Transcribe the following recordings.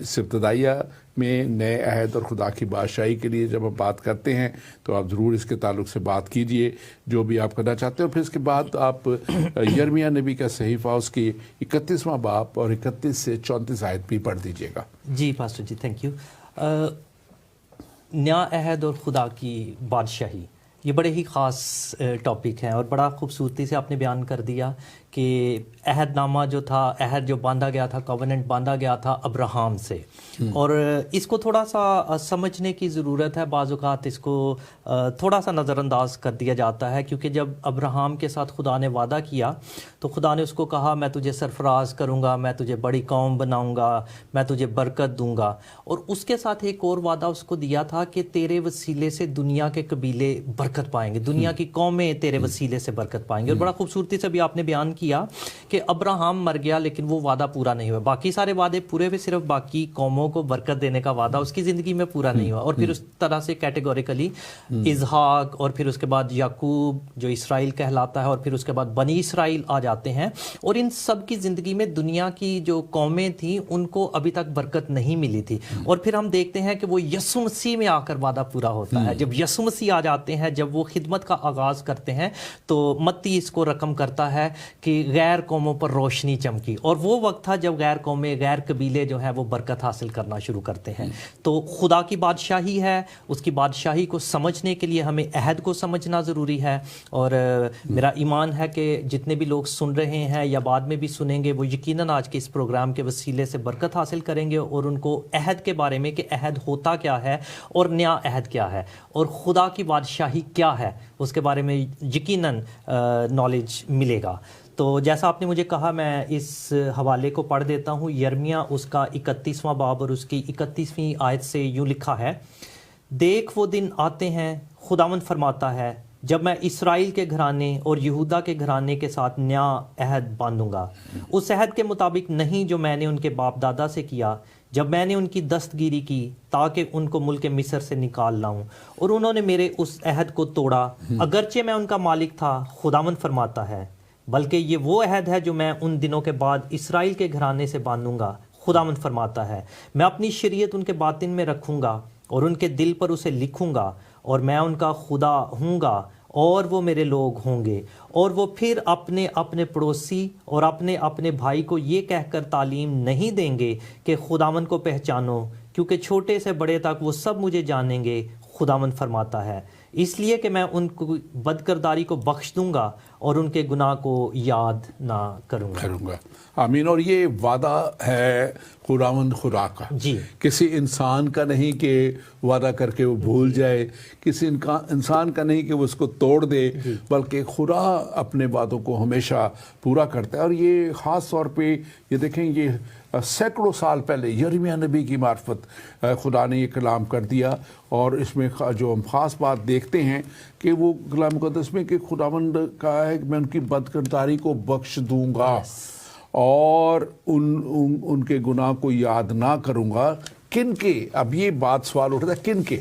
اس ابتدائیہ میں نئے عہد اور خدا کی بادشاہی کے لیے جب ہم بات کرتے ہیں تو آپ ضرور اس کے تعلق سے بات کیجئے جو بھی آپ کرنا چاہتے ہیں. پھر اس کے بعد آپ یرمیہ نبی کا صحیفہ اس کی 31واں باب اور 31 سے 34 آیت بھی پڑھ دیجیے گا. جی پاسٹر جی، تھینک یو. نیا عہد اور خدا کی بادشاہی، یہ بڑے ہی خاص ٹاپک ہیں اور بڑا خوبصورتی سے آپ نے بیان کر دیا کہ عہد نامہ جو تھا، عہد جو باندھا گیا تھا، کووننٹ باندھا گیا تھا ابراہم سے، اور اس کو تھوڑا سا سمجھنے کی ضرورت ہے. بعض اوقات اس کو تھوڑا سا نظر انداز کر دیا جاتا ہے، کیونکہ جب ابراہم کے ساتھ خدا نے وعدہ کیا تو خدا نے اس کو کہا میں تجھے سرفراز کروں گا، میں تجھے بڑی قوم بناؤں گا، میں تجھے برکت دوں گا. اور اس کے ساتھ ایک اور وعدہ اس کو دیا تھا کہ تیرے وسیلے سے دنیا کے قبیلے برکت پائیں گے، دنیا کی قومیں تیرے وسیلے سے برکت پائیں گے. اور بڑا خوبصورتی سے بھی آپ نے بیان کیا کہ ابراہم مر گیا لیکن وہ وعدہ پورا نہیں ہوا. باقی سارے وعدے پورے ہوئے، صرف باقی قوموں کو برکت دینے کا وعدہ اس کی زندگی میں پورا نہیں ہوا. اور پھر اس طرح سے کیٹیگوریکلی اسحاق اور پھر اس کے بعد یعقوب جو اسرائیل کہلاتا ہے اور پھر اس کے بعد بنی اسرائیل آ جاتے ہیں، اور ان سب کی زندگی میں دنیا کی جو قومیں تھیں ان کو ابھی تک برکت نہیں ملی تھی. اور پھر ہم دیکھتے ہیں کہ وہ یسوع مسیح میں آ کر وعدہ پورا ہوتا ہے. جب یسوع مسیح آ جاتے ہیں، جب وہ خدمت کا آغاز کرتے ہیں، تو متی اس کو رقم کرتا ہے کہ غیر قوموں پر روشنی چمکی، اور وہ وقت تھا جب غیر قومیں، غیر قبیلے جو ہیں وہ برکت حاصل کرنا شروع کرتے ہیں. تو خدا کی بادشاہی ہے، اس کی بادشاہی کو سمجھنے کے لیے ہمیں عہد کو سمجھنا ضروری ہے. اور میرا ایمان ہے کہ جتنے بھی لوگ سن رہے ہیں یا بعد میں بھی سنیں گے، وہ یقیناً آج کے اس پروگرام کے وسیلے سے برکت حاصل کریں گے، اور ان کو عہد کے بارے میں کہ عہد ہوتا کیا ہے اور نیا عہد کیا ہے اور خدا کی بادشاہی کیا ہے اس کے بارے میں یقیناً نالج ملے گا. تو جیسا آپ نے مجھے کہا، میں اس حوالے کو پڑھ دیتا ہوں. یرمیہ اس کا 31واں باب اور اس کی 31ویں آیت سے یوں لکھا ہے: دیکھ وہ دن آتے ہیں، خداوند فرماتا ہے، جب میں اسرائیل کے گھرانے اور یہودا کے گھرانے کے ساتھ نیا عہد باندھوں گا، اس عہد کے مطابق نہیں جو میں نے ان کے باپ دادا سے کیا جب میں نے ان کی دستگیری کی تاکہ ان کو ملک مصر سے نکال لاؤں، اور انہوں نے میرے اس عہد کو توڑا، اگرچہ میں ان کا مالک تھا، خداوند فرماتا ہے. بلکہ یہ وہ عہد ہے جو میں ان دنوں کے بعد اسرائیل کے گھرانے سے باندھوں گا، خداوند فرماتا ہے. میں اپنی شریعت ان کے باطن میں رکھوں گا اور ان کے دل پر اسے لکھوں گا، اور میں ان کا خدا ہوں گا اور وہ میرے لوگ ہوں گے. اور وہ پھر اپنے اپنے پڑوسی اور اپنے اپنے بھائی کو یہ کہہ کر تعلیم نہیں دیں گے کہ خداوند کو پہچانو، کیونکہ چھوٹے سے بڑے تک وہ سب مجھے جانیں گے، خداوند فرماتا ہے. اس لیے کہ میں ان کو بدکرداری کو بخش دوں گا اور ان کے گناہ کو یاد نہ کروں گا. آمین. اور یہ وعدہ ہے خداوند خدا کا، جی، کسی انسان کا نہیں کہ وعدہ کر کے وہ بھول جائے، کسی انسان کا نہیں کہ وہ اس کو توڑ دے، بلکہ خدا اپنے وعدوں کو ہمیشہ پورا کرتا ہے. اور یہ خاص طور پہ یہ دیکھیں، یہ سینکڑوں سال پہلے یرمیہ نبی کی معرفت خدا نے یہ کلام کر دیا. اور اس میں جو ہم خاص بات دیکھتے ہیں کہ وہ کلام مقدس میں کہ خداوند کہا ہے کہ میں ان کی بدکرداری کو بخش دوں گا اور ان کے گناہ کو یاد نہ کروں گا. کن کے؟ اب یہ بات سوال اٹھتا ہے، کن کے؟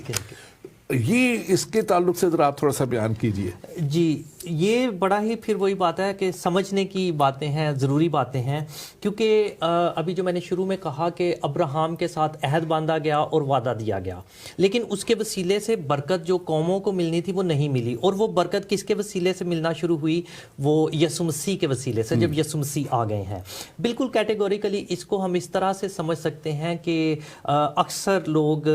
یہ اس کے تعلق سے ذرا آپ تھوڑا سا بیان کیجئے. جی، یہ بڑا ہی پھر وہی بات ہے کہ سمجھنے کی باتیں ہیں، ضروری باتیں ہیں، کیونکہ ابھی جو میں نے شروع میں کہا کہ ابراہم کے ساتھ عہد باندھا گیا اور وعدہ دیا گیا، لیکن اس کے وسیلے سے برکت جو قوموں کو ملنی تھی وہ نہیں ملی. اور وہ برکت کس کے وسیلے سے ملنا شروع ہوئی؟ وہ یسوع مسیح کے وسیلے سے، جب یسوع مسیح آ گئے ہیں. بالکل کیٹیگوریکلی اس کو ہم اس طرح سے سمجھ سکتے ہیں کہ اکثر لوگ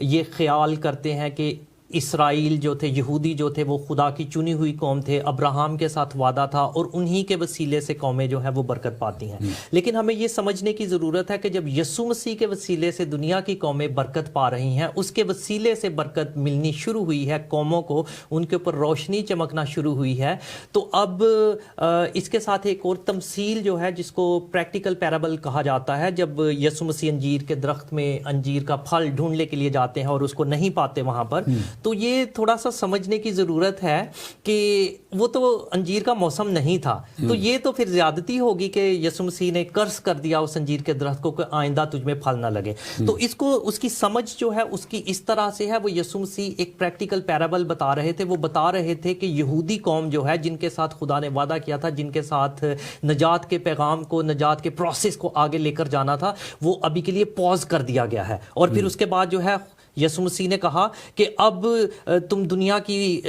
یہ خیال کرتے ہیں کہ اسرائیل جو تھے، یہودی جو تھے، وہ خدا کی چنی ہوئی قوم تھے، ابراہم کے ساتھ وعدہ تھا اور انہی کے وسیلے سے قومیں جو ہیں وہ برکت پاتی ہیں. لیکن ہمیں یہ سمجھنے کی ضرورت ہے کہ جب یسوع مسیح کے وسیلے سے دنیا کی قومیں برکت پا رہی ہیں، اس کے وسیلے سے برکت ملنی شروع ہوئی ہے، قوموں کو ان کے اوپر روشنی چمکنا شروع ہوئی ہے. تو اب اس کے ساتھ ایک اور تمثیل جو ہے جس کو پریکٹیکل پیرابل کہا جاتا ہے، جب یسوع مسیح انجیر کے درخت میں انجیر کا پھل ڈھونڈنے کے لیے جاتے ہیں اور اس کو نہیں پاتے وہاں پر، تو یہ تھوڑا سا سمجھنے کی ضرورت ہے کہ وہ تو انجیر کا موسم نہیں تھا، تو یہ تو پھر زیادتی ہوگی کہ یسوع مسیح نے قرض کر دیا اس انجیر کے درخت کو کہ آئندہ تجھ میں پھل نہ لگے. تو اس کو اس کی سمجھ جو ہے اس کی اس طرح سے ہے. وہ یسوع مسیح ایک پریکٹیکل پیرابل بتا رہے تھے. وہ بتا رہے تھے کہ یہودی قوم جو ہے جن کے ساتھ خدا نے وعدہ کیا تھا، جن کے ساتھ نجات کے پیغام کو، نجات کے پروسیس کو آگے لے کر جانا تھا، وہ ابھی کے لیے پوز کر دیا گیا ہے. اور پھر اس کے بعد جو ہے یسوع مسیح نے کہا کہ اب تم دنیا کی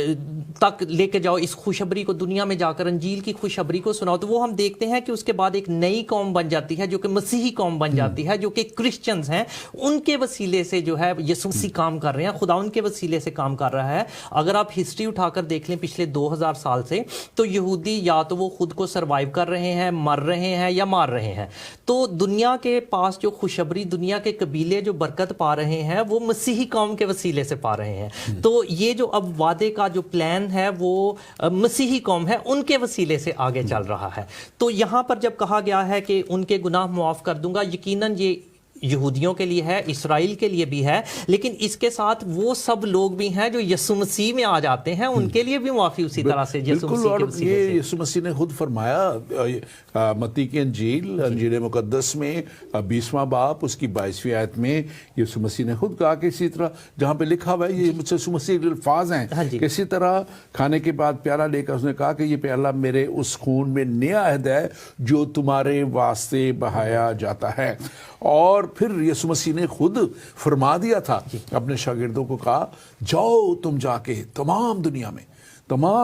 تک لے کے جاؤ اس خوشخبری کو، دنیا میں جا کر انجیل کی خوشخبری کو سناؤ. تو وہ ہم دیکھتے ہیں کہ اس کے بعد ایک نئی قوم بن جاتی ہے جو کہ مسیحی قوم بن جاتی ہے، جو کہ کرسچنز ہیں. ان کے وسیلے سے جو ہے یسوع مسیح کام کر رہے ہیں، خدا ان کے وسیلے سے کام کر رہا ہے. اگر آپ ہسٹری اٹھا کر دیکھ لیں پچھلے 2000 سال سے، تو یہودی یا تو وہ خود کو سروائیو کر رہے ہیں، مر رہے ہیں یا مار رہے ہیں. تو دنیا کے پاس جو خوشخبری، دنیا کے قبیلے جو برکت پا رہے ہیں، وہ مسیحی قوم کے وسیلے سے پا رہے ہیں. تو یہ جو اب وعدے کا جو پلان ہے وہ مسیحی قوم ہے، ان کے وسیلے سے آگے چل رہا ہے. تو یہاں پر جب کہا گیا ہے کہ ان کے گناہ معاف کر دوں گا، یقیناً یہ یہودیوں کے لیے ہے، اسرائیل کے لیے بھی ہے، لیکن اس کے ساتھ وہ سب لوگ بھی ہیں جو یسوع مسیح میں آ جاتے ہیں، ان کے لیے بھی معافی اسی طرح سے یسوع مسیح کے وسیلے سے. یہ یسوع مسیح نے خود فرمایا متی کی انجیل مقدس میں 20واں باب اس کی 22ویں آیت میں یسوع مسیح نے خود کہا کہ اسی طرح جہاں پہ لکھا ہوا ہے، یہ یسوع مسیح کے الفاظ ہیں کہ اسی طرح کھانے کے بعد پیالہ لے کر اس نے کہا کہ یہ پیالہ میرے اس خون میں نیا عہد ہے جو تمہارے واسطے بہایا جاتا ہے. اور پھر یسوع مسیح نے خود فرما دیا تھا، اپنے شاگردوں کو کہا جاؤ تم جا کے تمام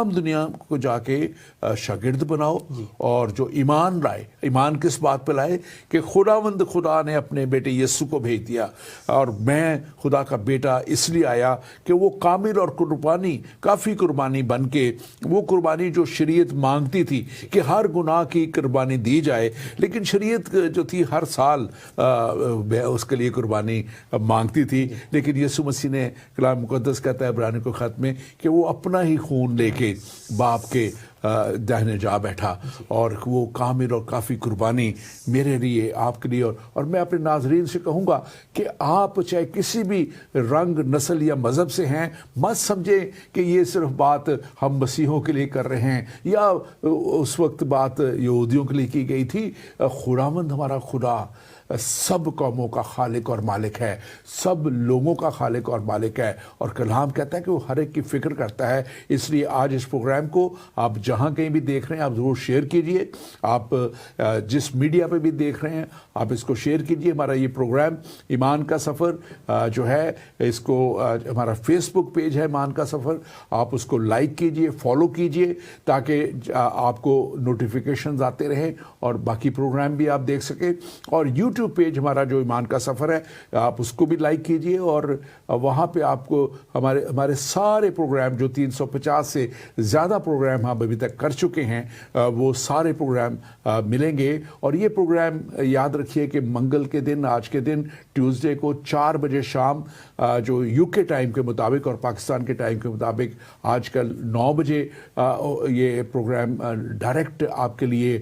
دنیا کو جا کے شاگرد بناؤ، اور جو ایمان لائے، ایمان کس بات پہ لائے کہ خداوند خدا نے اپنے بیٹے یسوع کو بھیج دیا، اور میں خدا کا بیٹا اس لیے آیا کہ وہ کامل اور کافی قربانی بن کے، وہ قربانی جو شریعت مانگتی تھی کہ ہر گناہ کی قربانی دی جائے، لیکن شریعت جو تھی ہر سال اس کے لیے قربانی مانگتی تھی، لیکن یسوع مسیح نے، کلام مقدس کہتا ہے عبرانیوں کے خط میں، کہ وہ اپنا ہی خون لے کے باپ کے داہنے جا بیٹھا، اور وہ کامل اور کافی قربانی میرے لیے، آپ کے لیے. اور میں اپنے ناظرین سے کہوں گا کہ آپ چاہے کسی بھی رنگ، نسل یا مذہب سے ہیں، مت سمجھیں کہ یہ صرف بات ہم مسیحوں کے لیے کر رہے ہیں، یا اس وقت بات یہودیوں کے لیے کی گئی تھی. خداوند ہمارا خدا سب قوموں کا خالق اور مالک ہے، سب لوگوں کا خالق اور مالک ہے، اور کلام کہتا ہے کہ وہ ہر ایک کی فکر کرتا ہے. اس لیے آج اس پروگرام کو آپ جہاں کہیں بھی دیکھ رہے ہیں، آپ ضرور شیئر کیجئے. آپ جس میڈیا پہ بھی دیکھ رہے ہیں، آپ اس کو شیئر کیجئے. ہمارا یہ پروگرام ایمان کا سفر جو ہے، اس کو ہمارا فیس بک پیج ہے ایمان کا سفر، آپ اس کو لائک کیجئے، فالو کیجئے، تاکہ آپ کو نوٹیفیکیشنز آتے رہیں اور باقی پروگرام بھی آپ دیکھ سکیں. اور یوٹیوب پیج ہمارا جو ایمان کا سفر ہے، آپ اس کو بھی لائک کیجئے، اور وہاں پہ آپ کو ہمارے سارے پروگرام، جو 350 سے زیادہ پروگرام ہم ابھی تک کر چکے ہیں، وہ سارے پروگرام ملیں گے. اور یہ پروگرام یاد رکھیے کہ منگل کے دن، آج کے دن ٹیوزڈے کو 4 بجے شام، جو یو کے ٹائم کے مطابق اور پاکستان کے ٹائم کے مطابق آج کل 9 بجے یہ پروگرام ڈائریکٹ آپ کے لیے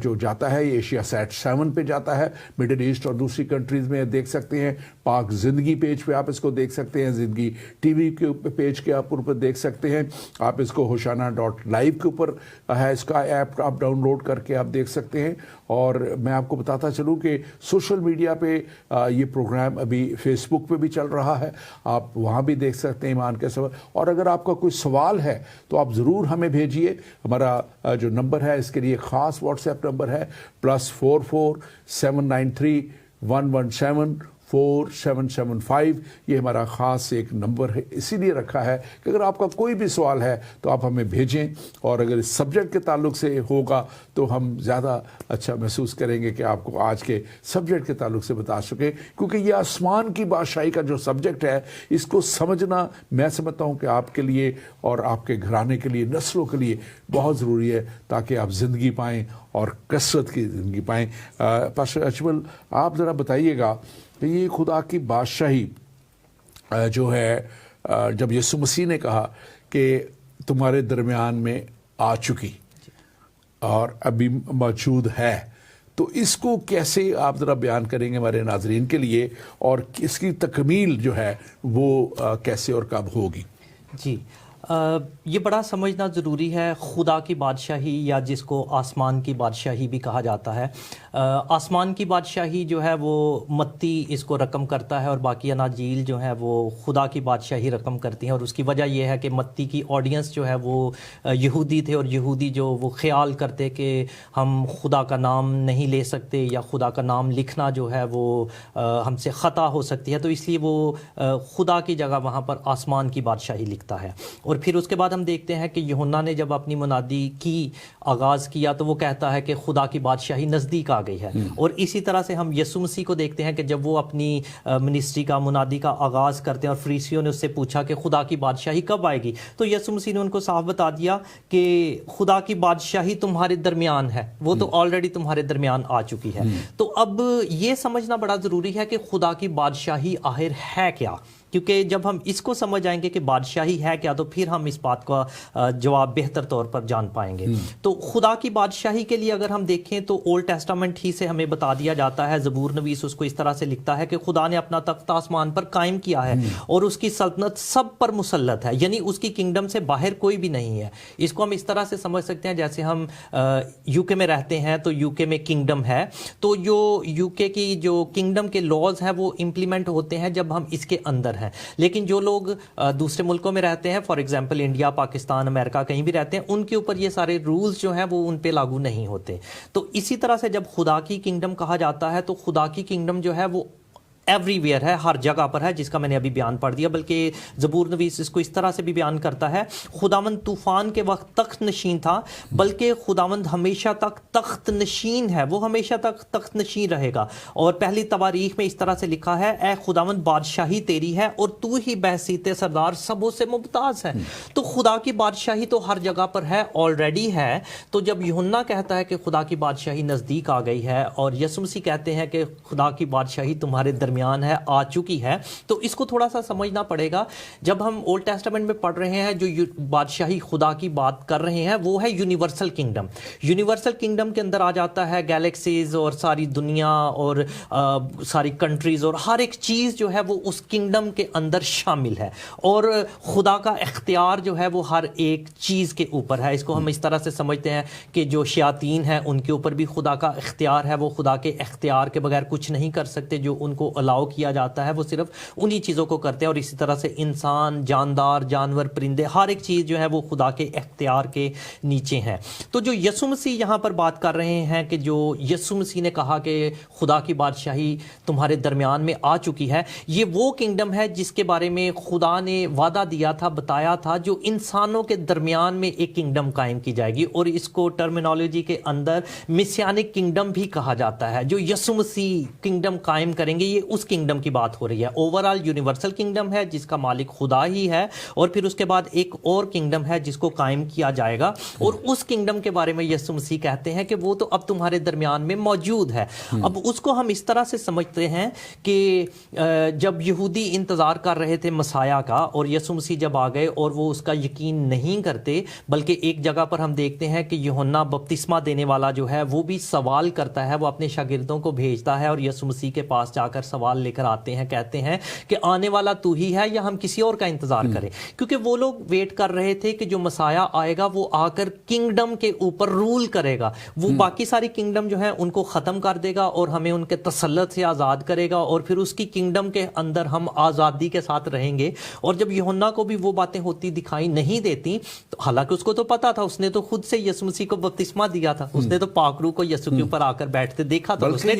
جو جاتا ہے، یہ ایشیا سیٹ 7 پہ جاتا ہے. مڈل ایسٹ اور دوسری کنٹریز میں دیکھ سکتے ہیں. پاک زندگی پیج پہ آپ اس کو دیکھ سکتے ہیں، زندگی ٹی وی کے پیج کے آپ اوپر دیکھ سکتے ہیں. آپ اس کو hoshana.live کے اوپر ہے، اس کا ایپ آپ ڈاؤن لوڈ کر کے آپ دیکھ سکتے ہیں. اور میں آپ کو بتاتا چلوں کہ سوشل میڈیا پہ یہ پروگرام ابھی فیس بک پہ بھی چل رہا ہے، آپ وہاں بھی دیکھ سکتے ہیں ایمان کے سفر. اور اگر آپ کا کوئی سوال ہے تو آپ ضرور ہمیں بھیجیے. ہمارا جو نمبر ہے، اس کے لیے خاص واٹس ایپ نمبر ہے +44 793 117 4775. یہ ہمارا خاص ایک نمبر ہے، اسی لیے رکھا ہے کہ اگر آپ کا کوئی بھی سوال ہے تو آپ ہمیں بھیجیں. اور اگر اس سبجیکٹ کے تعلق سے ہوگا تو ہم زیادہ اچھا محسوس کریں گے کہ آپ کو آج کے سبجیکٹ کے تعلق سے بتا سکیں، کیونکہ یہ آسمان کی بادشاہی کا جو سبجیکٹ ہے، اس کو سمجھنا میں سمجھتا ہوں کہ آپ کے لیے اور آپ کے گھرانے کے لیے، نسلوں کے لیے بہت ضروری ہے، تاکہ آپ زندگی پائیں اور کثرت کی زندگی پائیں. پاسٹر اجمل، آپ ذرا بتائیے گا کہ یہ خدا کی بادشاہی جو ہے، جب یسوع مسیح نے کہا کہ تمہارے درمیان میں آ چکی اور ابھی موجود ہے، تو اس کو کیسے آپ ذرا بیان کریں گے ہمارے ناظرین کے لیے، اور اس کی تکمیل جو ہے وہ کیسے اور کب ہوگی؟ جی یہ بڑا سمجھنا ضروری ہے. خدا کی بادشاہی یا جس کو آسمان کی بادشاہی بھی کہا جاتا ہے, آسمان کی بادشاہی جو ہے وہ متی اس کو رقم کرتا ہے اور باقی اناجیل جو ہے وہ خدا کی بادشاہی رقم کرتی ہیں. اور اس کی وجہ یہ ہے کہ متی کی آڈینس جو ہے وہ یہودی تھے, اور یہودی جو وہ خیال کرتے کہ ہم خدا کا نام نہیں لے سکتے یا خدا کا نام لکھنا جو ہے وہ ہم سے خطا ہو سکتی ہے, تو اس لیے وہ خدا کی جگہ وہاں پر آسمان کی بادشاہی لکھتا ہے. اور پھر اس کے بعد ہم دیکھتے ہیں کہ یوحنا نے جب اپنی منادی کی آغاز کیا تو وہ کہتا ہے کہ خدا کی بادشاہی نزدیک آ گئی ہے. اور اسی طرح سے ہم یسوع مسیح کو دیکھتے ہیں کہ جب وہ اپنی منسٹری کا منادی کا آغاز کرتے ہیں اور فریسیوں نے اس سے پوچھا کہ خدا کی بادشاہی کب آئے گی, تو یسوع مسیح نے ان کو صاف بتا دیا کہ خدا کی بادشاہی تمہارے درمیان ہے, وہ تو آلریڈی تمہارے درمیان آ چکی ہے. تو اب یہ سمجھنا بڑا ضروری ہے کہ خدا کی بادشاہی آخر ہے کیا, کیونکہ جب ہم اس کو سمجھ جائیں گے کہ بادشاہی ہے کیا تو پھر ہم اس بات کا جواب بہتر طور پر جان پائیں گے. تو خدا کی بادشاہی کے لیے اگر ہم دیکھیں تو اولڈ ٹیسٹامنٹ ہی سے ہمیں بتا دیا جاتا ہے. زبور نویس اس کو اس طرح سے لکھتا ہے کہ خدا نے اپنا تخت آسمان پر قائم کیا ہے اور اس کی سلطنت سب پر مسلط ہے, یعنی اس کی کنگڈم سے باہر کوئی بھی نہیں ہے. اس کو ہم اس طرح سے سمجھ سکتے ہیں جیسے ہم یو کے میں رہتے ہیں تو یو کے میں کنگڈم ہے, تو جو یو کے کی جو کنگڈم کے لاز ہیں وہ امپلیمنٹ ہوتے ہیں جب ہم اس کے اندر ہیں. لیکن جو لوگ دوسرے ملکوں میں رہتے ہیں, فار ایگزامپل انڈیا, پاکستان, امریکہ, کہیں بھی رہتے ہیں, ان کے اوپر یہ سارے رولز جو ہیں وہ ان پہ لاگو نہیں ہوتے. تو اسی طرح سے جب خدا کی کنگڈم کہا جاتا ہے تو خدا کی کنگڈم جو ہے وہ ایوری ویئر ہے, ہر جگہ پر ہے, جس کا میں نے ابھی بیان پڑھ دیا. بلکہ زبور نویس اس کو اس طرح سے بھی بیان کرتا ہے, خداوند طوفان کے وقت تخت نشین تھا, بلکہ خداوند ہمیشہ تک تخت نشین ہے, وہ ہمیشہ تک تخت نشین رہے گا. اور پہلی تواریخ میں اس طرح سے لکھا ہے, اے خداوند بادشاہی تیری ہے اور تو ہی بحثیت سردار سبوں سے ممتاز ہے. تو خدا کی بادشاہی تو ہر جگہ پر ہے, آلریڈی ہے. تو جب یوحنا کہتا ہے کہ خدا کی بادشاہی نزدیک آ گئی ہے اور یسوع مسیح کہتے ہیں کہ خدا کی بادشاہی تمہارے درمیان ہے, آ چکی ہے, تو اس کو تھوڑا سا سمجھنا پڑے گا. جب ہم اولڈ ٹیسٹامنٹ میں پڑھ رہے ہیں جو بادشاہی خدا کی بات کر رہے ہیں وہ ہے یونیورسل کنگڈم. یونیورسل کنگڈم کے اندر آ جاتا ہے گیلیکسیز اور ساری دنیا اور ساری کنٹریز اور ہر ایک چیز جو ہے وہ اس کنگڈم کے اندر شامل ہے, اور خدا کا اختیار جو ہے وہ ہر ایک چیز کے اوپر ہے. اس کو ہم اس طرح سے سمجھتے ہیں کہ جو شیاطین ہیں ان کے اوپر بھی خدا کا اختیار ہے, وہ خدا کے اختیار کے بغیر کچھ نہیں کر سکتے. جو ان کو الاؤ کیا جاتا ہے وہ صرف انہی چیزوں کو کرتے ہیں. اور اسی طرح سے انسان, جاندار, جانور, پرندے, ہر ایک چیز جو ہے وہ خدا کے اختیار کے نیچے ہیں. تو جو یسوع مسیح یہاں پر بات کر رہے ہیں کہ جو یسوع مسیح نے کہا کہ خدا کی بادشاہی تمہارے درمیان میں آ چکی ہے, یہ وہ کنگڈم ہے جس کے بارے میں خدا نے وعدہ دیا تھا, بتایا تھا, جو انسانوں کے درمیان میں ایک کنگڈم قائم کی جائے گی. اور اس کو ٹرمینالوجی کے اندر میسیانک کنگڈم بھی کہا جاتا ہے. جو یسوع مسیح کنگڈم قائم کریں گے یہ اس کنگڈم کی بات ہو رہی ہے. اوورال یونیورسل کنگڈم ہے جس کا مالک خدا ہی ہے, اور پھر اس کے بعد ایک اور کنگڈم ہے جس کو قائم کیا جائے گا, اور اس کنگڈم کے بارے میں یسوع مسیح کہتے ہیں کہ وہ تو اب تمہارے درمیان میں موجود ہے. اب اس کو ہم اس طرح سے سمجھتے ہیں کہ جب یہودی انتظار کر رہے تھے مسیح کا, اور یسوع مسیح جب آ گئے اور وہ اس کا یقین نہیں کرتے, بلکہ ایک جگہ پر ہم دیکھتے ہیں کہ یوحنا بپتسمہ دینے والا جو ہے وہ بھی سوال کرتا ہے, وہ اپنے شاگردوں کو بھیجتا ہے اور یسوع مسیح کے پاس جا کر سوال لے کر آتے ہیں, کہتے ہیں کہ آنے والا تو ہی ہے یا ہم کسی اور کا انتظار کریں. کیونکہ وہ لوگ ویٹ کر رہے تھے کہ جو مسیح آئے گا وہ آ کر کنگڈم کے اوپر رول کرے گا, وہ باقی ساری کنگڈم جو ہیں ان کو ختم کر دے گا اور ہمیں ان کے تسلط سے آزاد کرے گا, اور پھر اس کی کنگڈم کے اندر ہم آزادی کے ساتھ رہیں گے. اور جب یوحنا کو بھی وہ باتیں ہوتی دکھائی نہیں دیتی, تو حالانکہ اس کو تو پتا تھا, اس نے تو خود سے یسوع مسیح کو بپتسمہ دیا تھا, اس نے تو پاک روح کو یسوع کے اوپر آ کر بیٹھتے دیکھا تھا, اس نے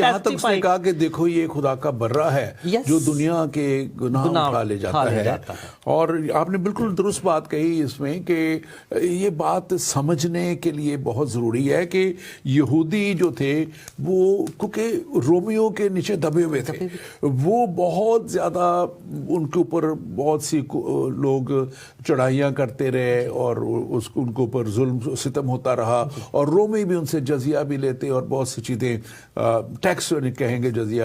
کہا کہ دیکھو یہ خدا کا برہ ہے جو دنیا کے گناہ اٹھا لے جاتا ہے. اور آپ نے بالکل درست بات کہی اس میں کہ یہ بات سمجھنے کے لیے بہت ضروری ہے کہ یہودی جو تھے وہ کیونکہ رومیوں کے نیچے دبے ہوئے تھے, وہ بہت زیادہ ان کے اوپر بہت سی لوگ چڑھائیاں کرتے رہے اور ان کے اوپر ظلم ستم ہوتا رہا, اور رومی بھی ان سے جزیہ بھی لیتے اور بہت سی چیزیں, ٹیکس کہیں گے, جزیہ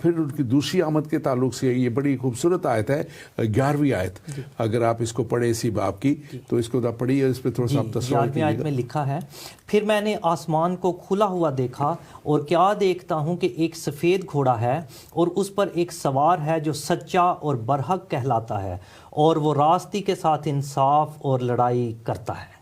پھر ان کی دوسری آمد کے تعلق سے یہ بڑی خوبصورت آیت ہے 11ویں آیت، اگر آپ اس کو پڑھیں اسی باب کی تو اس کو پڑھیے، اس پہ تھوڑا سا آپ تصور 11ویں آیت میں لکھا ہے، پھر میں نے آسمان کو کھلا ہوا دیکھا اور کیا دیکھتا ہوں کہ ایک سفید گھوڑا ہے اور اس پر ایک سوار ہے جو سچا اور برحق کہلاتا ہے اور وہ راستی کے ساتھ انصاف اور لڑائی کرتا ہے۔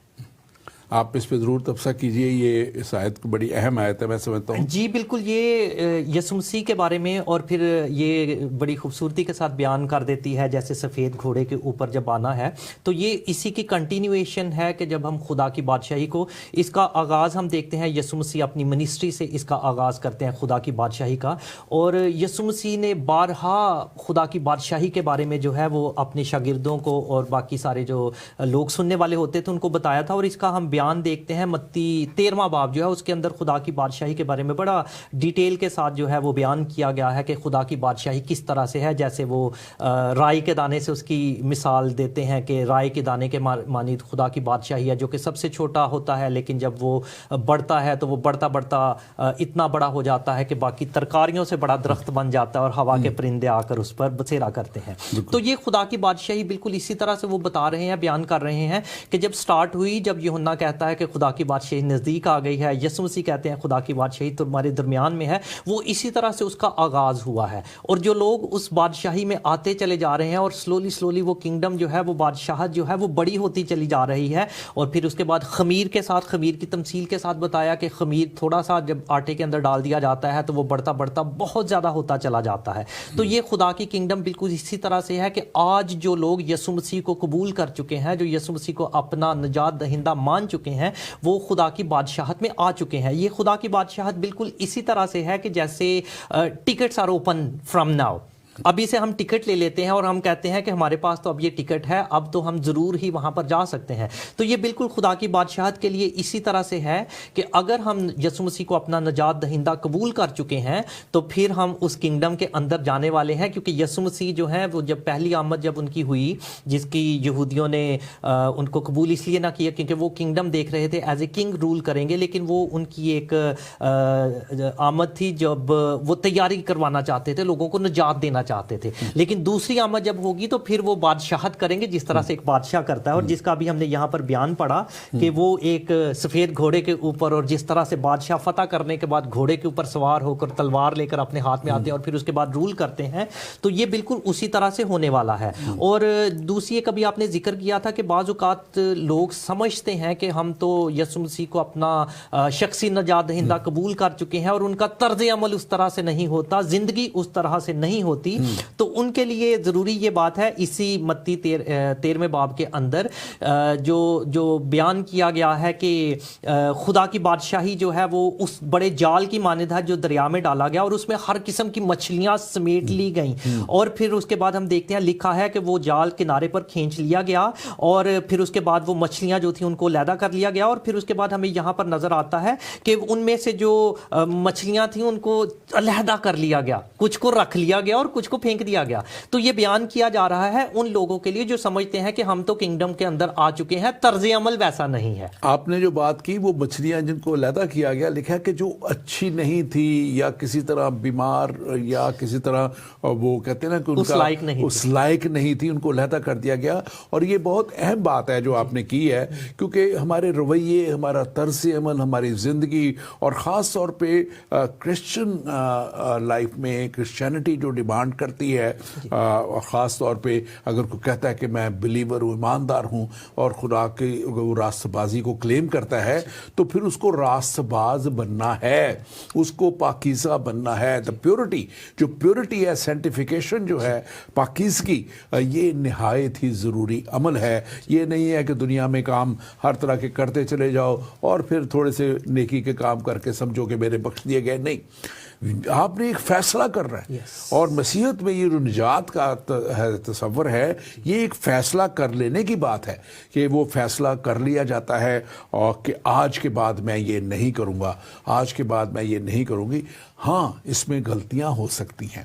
آپ اس پہ ضرور تبصرہ کیجئے، یہ اس آیت کو بڑی اہم آیت ہے میں سمجھتا ہوں۔ جی بالکل، یہ یسوع مسیح کے بارے میں اور پھر یہ بڑی خوبصورتی کے ساتھ بیان کر دیتی ہے، جیسے سفید گھوڑے کے اوپر جب آنا ہے تو یہ اسی کی کنٹینیویشن ہے کہ جب ہم خدا کی بادشاہی کو، اس کا آغاز ہم دیکھتے ہیں یسوع مسیح اپنی منسٹری سے اس کا آغاز کرتے ہیں خدا کی بادشاہی کا، اور یسوع مسیح نے بارہا خدا کی بادشاہی کے بارے میں جو ہے وہ اپنے شاگردوں کو اور باقی سارے جو لوگ سننے والے ہوتے تھے ان کو بتایا تھا، اور اس کا ہم بیان دیکھتے ہیں متی 13واں باب جو ہے اس کے اندر خدا کی بادشاہی کے بارے میں بڑا ڈیٹیل کے ساتھ جو ہے وہ بیان کیا گیا ہے کہ خدا کی بادشاہی کس طرح سے ہے، جیسے وہ رائی کے دانے سے اس کی مثال دیتے ہیں کہ رائی کے دانے کے مانند خدا کی بادشاہی ہے جو کہ سب سے چھوٹا ہوتا ہے، لیکن جب وہ بڑھتا ہے تو وہ بڑھتا بڑھتا اتنا بڑا ہو جاتا ہے کہ باقی ترکاریوں سے بڑا درخت بن جاتا ہے اور ہوا کے پرندے آ کر اس پر بسیرا کرتے ہیں۔ تو یہ خدا کی بادشاہی بالکل اسی طرح سے وہ بتا رہے ہیں، بیان کر رہے ہیں کہ جب سٹارٹ ہوئی، جب یوحنا کہتا ہے کہ خدا کی بادشاہی نزدیک آ گئی ہے، یسوع مسیح کہتے ہیں خدا کی بادشاہی تمہارے درمیان میں ہے، وہ اسی طرح سے اس کا آغاز ہوا ہے، اور جو لوگ اس بادشاہی میں آتے چلے جا رہے ہیں اور سلولی وہ کنگڈم جو ہے وہ بادشاہت جو ہے وہ بڑی ہوتی چلی جا رہی ہے، اور پھر اس کے بعد خمیر کے ساتھ، خمیر کی تمثیل کے ساتھ بتایا کہ خمیر تھوڑا سا جب آٹے کے اندر ڈال دیا جاتا ہے تو وہ بڑھتا بڑھتا بہت زیادہ ہوتا چلا جاتا ہے۔ تو یہ خدا کی کنگڈم بالکل اسی طرح سے ہے کہ آج جو لوگ یسوع مسیح کو قبول کر چکے ہیں، جو یسوع مسیح کو اپنا نجات دہندہ مان چکے ہیں، وہ خدا کی بادشاہت میں آ چکے ہیں۔ یہ خدا کی بادشاہت بالکل اسی طرح سے ہے کہ جیسے tickets are open from now, ابھی سے ہم ٹکٹ لے لیتے ہیں اور ہم کہتے ہیں کہ ہمارے پاس تو اب یہ ٹکٹ ہے، اب تو ہم ضرور ہی وہاں پر جا سکتے ہیں۔ تو یہ بالکل خدا کی بادشاہت کے لیے اسی طرح سے ہے کہ اگر ہم یسوع مسیح کو اپنا نجات دہندہ قبول کر چکے ہیں تو پھر ہم اس کنگڈم کے اندر جانے والے ہیں، کیونکہ یسوع مسیح جو ہیں وہ جب پہلی آمد جب ان کی ہوئی، جس کی یہودیوں نے ان کو قبول اس لیے نہ کیا کیونکہ وہ کنگڈم دیکھ رہے تھے ایز اے کنگ رول کریں گے، لیکن وہ ان کی ایک آمد تھی جب وہ تیاری کروانا چاہتے تھے، لوگوں کو نجات دینا چاہتے تھے، لیکن دوسری آمد جب ہوگی تو پھر وہ بادشاہت کریں گے جس طرح سے ایک بادشاہ کرتا ہے، اور جس کا بھی ہم نے یہاں پر بیان پڑھا کہ وہ ایک سفید گھوڑے کے اوپر، اور جس طرح سے بادشاہ فتح کرنے کے بعد گھوڑے کے اوپر سوار ہو کر تلوار لے کر اپنے ہاتھ میں آتے ہیں اور پھر اس کے بعد رول کرتے ہیں، تو یہ بالکل اسی طرح سے ہونے والا ہے۔ اور دوسری ایک ابھی آپ نے ذکر کیا تھا کہ بعض اوقات لوگ سمجھتے ہیں کہ ہم تو یسوع مسیح کو اپنا شخصی نجات دہندہ قبول کر چکے ہیں اور ان کا طرز عمل اس طرح سے نہیں ہوتا، زندگی اس طرح سے نہیں ہوتی، تو ان کے لیے ضروری یہ بات ہے اسی متی 13ویں باب کے اندر جو بیان کیا گیا ہے کہ خدا کی بادشاہی جو ہے وہ اس بڑے جال کی مانند ہے جو دریا میں ڈالا گیا اور اس میں ہر قسم کی مچھلیاں سمیٹ لی گئیں، اور پھر اس کے بعد ہم دیکھتے ہیں لکھا ہے کہ وہ جال کنارے پر کھینچ لیا گیا اور پھر اس کے بعد وہ مچھلیاں جو تھیں ان کو علیحدہ کر لیا گیا، اور پھر اس کے بعد ہمیں یہاں پر نظر آتا ہے کہ ان میں سے جو مچھلیاں تھیں ان کو علیحدہ کر لیا گیا، کچھ کو رکھ لیا گیا اور کچھ کو پھینک دیا گیا۔ تو یہ بیان کیا جا رہا ہے ان لوگوں کے لیے جو سمجھتے ہیں کہ ہم تو کنگڈم کے اندر آ چکے ہیں، طرز عمل ویسا نہیں ہے۔ آپ نے جو بات کی وہ مچھلیاں جن کو علیحدہ کیا گیا، لکھا کہ جو اچھی نہیں تھی یا کسی طرح بیمار یا کسی طرح وہ کہتے ہیں نا کہ ان کا اس لائق نہیں تھی، ان کو علیحدہ کر دیا گیا۔ اور یہ بہت اہم بات ہے جو آپ نے کی ہے، کیونکہ ہمارے رویے، ہمارا طرز عمل، ہماری زندگی اور خاص طور پہ کرسچن لائف میں کرسچینٹی جو ڈیمانڈ کرتی ہے، خاص طور پہ اگر کوئی کہتا ہے کہ میں بلیور ہوں، ایماندار ہوں، اور خدا کی وہ راست بازی کو کلیم کرتا ہے، تو پھر اس کو راست باز بننا ہے، اس کو پاکیزہ بننا ہے۔ دا پیورٹی، جو پیورٹی ہے، سینٹیفیکیشن جو ہے، پاکیزگی، یہ نہایت ہی ضروری عمل ہے۔ یہ نہیں ہے کہ دنیا میں کام ہر طرح کے کرتے چلے جاؤ اور پھر تھوڑے سے نیکی کے کام کر کے سمجھو کہ میرے بخش دیے گئے، نہیں، آپ نے ایک فیصلہ کر رہا ہے۔ اور مسیحیت میں یہ جو نجات کا تصور ہے، یہ ایک فیصلہ کر لینے کی بات ہے کہ وہ فیصلہ کر لیا جاتا ہے اور کہ آج کے بعد میں یہ نہیں کروں گا، آج کے بعد میں یہ نہیں کروں گی۔ ہاں، اس میں غلطیاں ہو سکتی ہیں،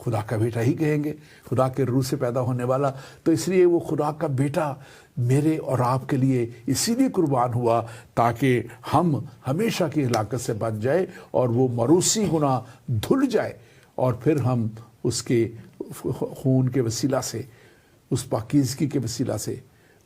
خدا کا بیٹا ہی کہیں گے, خدا کے روح سے پیدا ہونے والا. تو اس لیے وہ خدا کا بیٹا میرے اور آپ کے لیے اسی لیے قربان ہوا تاکہ ہم ہمیشہ کی ہلاکت سے بچ جائے اور وہ موروثی گناہ دھل جائے, اور پھر ہم اس کے خون کے وسیلہ سے, اس پاکیزگی کے وسیلہ سے,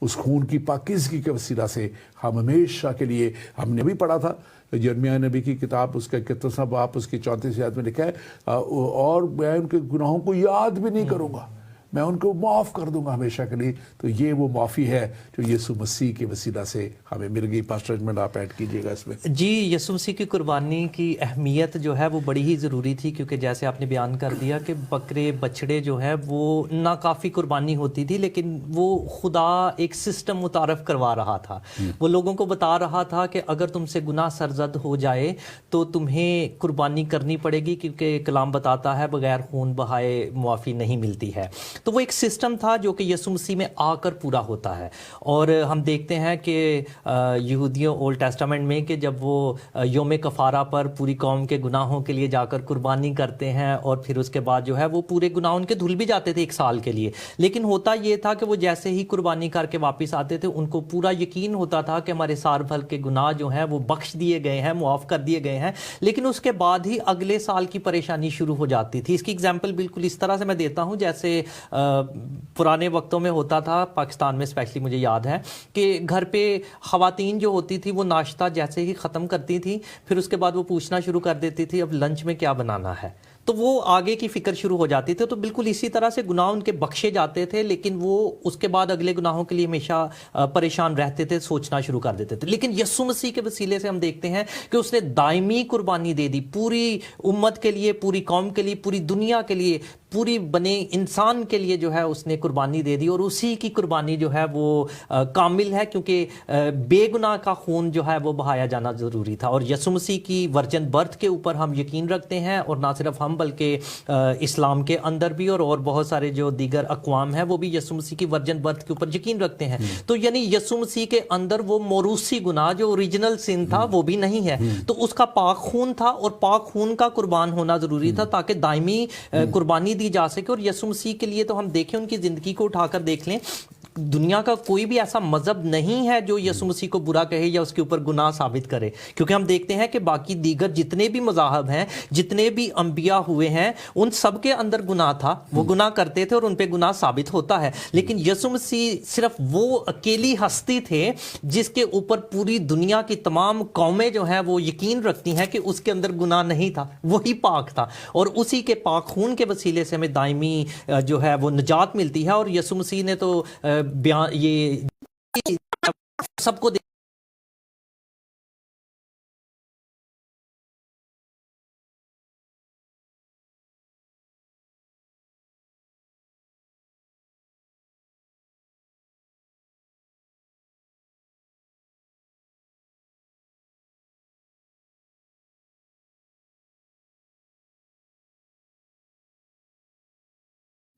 اس خون کی پاکیزگی کے وسیلہ سے ہم ہمیشہ کے لیے, ہم نے بھی پڑھا تھا یرمیہ نبی کی کتاب اس کا 31واں باب اس کی 34 آیت میں لکھا ہے, اور میں ان کے گناہوں کو یاد بھی نہیں کروں گا, میں ان کو معاف کر دوں گا ہمیشہ کے لیے. تو یہ وہ معافی ہے جو یسوع مسیح کے وسیلہ سے ہمیں مل گئی. پاسٹر اجمل آپ ایڈ کیجیے گا اس میں. جی, یسوع مسیح کی قربانی کی اہمیت جو ہے وہ بڑی ہی ضروری تھی, کیونکہ جیسے آپ نے بیان کر دیا کہ بکرے بچڑے جو ہے وہ ناکافی قربانی ہوتی تھی, لیکن وہ خدا ایک سسٹم متعارف کروا رہا تھا. وہ لوگوں کو بتا رہا تھا کہ اگر تم سے گناہ سرزد ہو جائے تو تمہیں قربانی کرنی پڑے گی, کیونکہ کلام بتاتا ہے بغیر خون بہائے معافی نہیں ملتی ہے. تو وہ ایک سسٹم تھا جو کہ یسوع مسیح میں آ کر پورا ہوتا ہے. اور ہم دیکھتے ہیں کہ یہودیوں اولڈ ٹیسٹامنٹ میں کہ جب وہ یوم کفارہ پر پوری قوم کے گناہوں کے لیے جا کر قربانی کرتے ہیں, اور پھر اس کے بعد جو ہے وہ پورے گناہ ان کے دھل بھی جاتے تھے 1 سال کے لیے, لیکن ہوتا یہ تھا کہ وہ جیسے ہی قربانی کر کے واپس آتے تھے ان کو پورا یقین ہوتا تھا کہ ہمارے سال بھر کے گناہ جو ہیں وہ بخش دیے گئے ہیں, معاف کر دیے گئے ہیں. لیکن اس کے بعد ہی اگلے سال کی پریشانی شروع ہو جاتی تھی. اس کی اگزامپل بالکل اس طرح سے میں دیتا ہوں جیسے پرانے وقتوں میں ہوتا تھا, پاکستان میں اسپیشلی مجھے یاد ہے کہ گھر پہ خواتین جو ہوتی تھی وہ ناشتہ جیسے ہی ختم کرتی تھی پھر اس کے بعد وہ پوچھنا شروع کر دیتی تھی اب لنچ میں کیا بنانا ہے, تو وہ آگے کی فکر شروع ہو جاتی تھی. تو بالکل اسی طرح سے گناہ ان کے بخشے جاتے تھے, لیکن وہ اس کے بعد اگلے گناہوں کے لیے ہمیشہ پریشان رہتے تھے, سوچنا شروع کر دیتے تھے. لیکن یسوع مسیح کے وسیلے سے ہم دیکھتے ہیں کہ اس نے دائمی قربانی دے دی پوری امت کے لیے, پوری قوم کے لیے, پوری دنیا کے لیے, پوری بنے انسان کے لیے جو ہے اس نے قربانی دے دی. اور اسی کی قربانی جو ہے وہ کامل ہے, کیونکہ بے گناہ کا خون جو ہے وہ بہایا جانا ضروری تھا. اور یسوع مسیح کی ورجن برتھ کے اوپر ہم یقین رکھتے ہیں, اور نہ صرف ہم بلکہ اسلام کے اندر بھی اور بہت سارے جو دیگر اقوام ہیں وہ بھی یسوع مسیح کی ورجن برتھ کے اوپر یقین رکھتے ہیں. تو یعنی یسوع مسیح کے اندر وہ موروثی گناہ جو اوریجنل سن تھا وہ بھی نہیں ہے, تو اس کا پاک خون تھا, اور پاک خون کا قربان ہونا ضروری تھا تاکہ دائمی قربانی دی جا سکے. اور یسوع مسیح کے لیے تو ہم دیکھیں, ان کی زندگی کو اٹھا کر دیکھ لیں, دنیا کا کوئی بھی ایسا مذہب نہیں ہے جو یسوع مسیح کو برا کہے یا اس کے اوپر گناہ ثابت کرے, کیونکہ ہم دیکھتے ہیں کہ باقی دیگر جتنے بھی مذاہب ہیں, جتنے بھی انبیاء ہوئے ہیں, ان سب کے اندر گناہ تھا, وہ گناہ کرتے تھے اور ان پہ گناہ ثابت ہوتا ہے. لیکن یسوع مسیح صرف وہ اکیلی ہستی تھے جس کے اوپر پوری دنیا کی تمام قومیں جو ہیں وہ یقین رکھتی ہیں کہ اس کے اندر گناہ نہیں تھا, وہی پاک تھا, اور اسی کے پاک خون کے وسیلے سے ہمیں دائمی جو ہے وہ نجات ملتی ہے. اور یسوع مسیح نے تو بیان یہ سب کو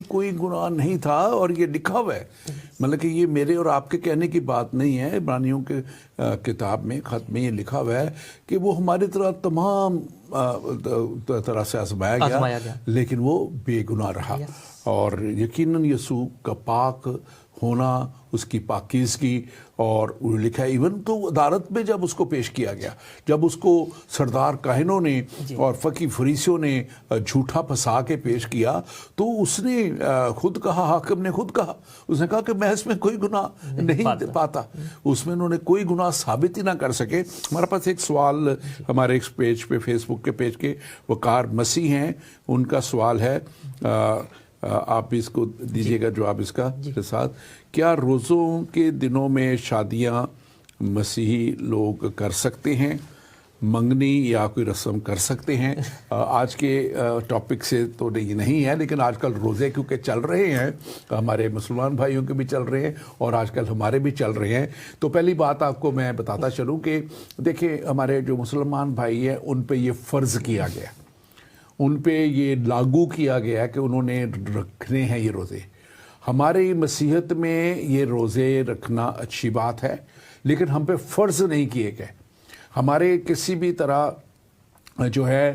کوئی گناہ نہیں تھا. اور یہ لکھا ہوا ہے, مطلب کہ یہ میرے اور آپ کے کہنے کی بات نہیں ہے, عبرانیوں کے کتاب میں خط میں یہ لکھا ہوا ہے کہ وہ ہماری طرح تمام طرح سے آزمایا گیا لیکن وہ بے گناہ رہا. اور یقیناً یسوع کا پاک ہونا, اس کی پاکیزگی, اور لکھا ہے ایون تو عدالت میں جب اس کو پیش کیا گیا, جب اس کو سردار کاہنوں نے اور فقی فریسیوں نے جھوٹا پھنسا کے پیش کیا, تو اس نے خود کہا, حاکم نے خود کہا, اس نے کہا کہ میں اس میں کوئی گناہ نہیں پاتا. اس میں انہوں نے کوئی گناہ ثابت ہی نہ کر سکے. ہمارے پاس ایک سوال ہمارے ایک پیج پہ, فیس بک کے پیج کے وقار مسیح ہیں, ان کا سوال ہے, آپ اس کو دیجیے گا جواب اس کا کے ساتھ. کیا روزوں کے دنوں میں شادیاں مسیحی لوگ کر سکتے ہیں, منگنی یا کوئی رسم کر سکتے ہیں؟ آج کے ٹاپک سے تو نہیں ہے, لیکن آج کل روزے کیونکہ چل رہے ہیں, ہمارے مسلمان بھائیوں کے بھی چل رہے ہیں اور آج کل ہمارے بھی چل رہے ہیں. تو پہلی بات آپ کو میں بتاتا چلوں کہ دیکھیں, ہمارے جو مسلمان بھائی ہیں ان پہ یہ فرض کیا گیا, ان پہ یہ لاگو کیا گیا کہ انہوں نے رکھنے ہیں یہ روزے. ہماری مسیحت میں یہ روزے رکھنا اچھی بات ہے, لیکن ہم پہ فرض نہیں کیے گئے. ہمارے کسی بھی طرح جو ہے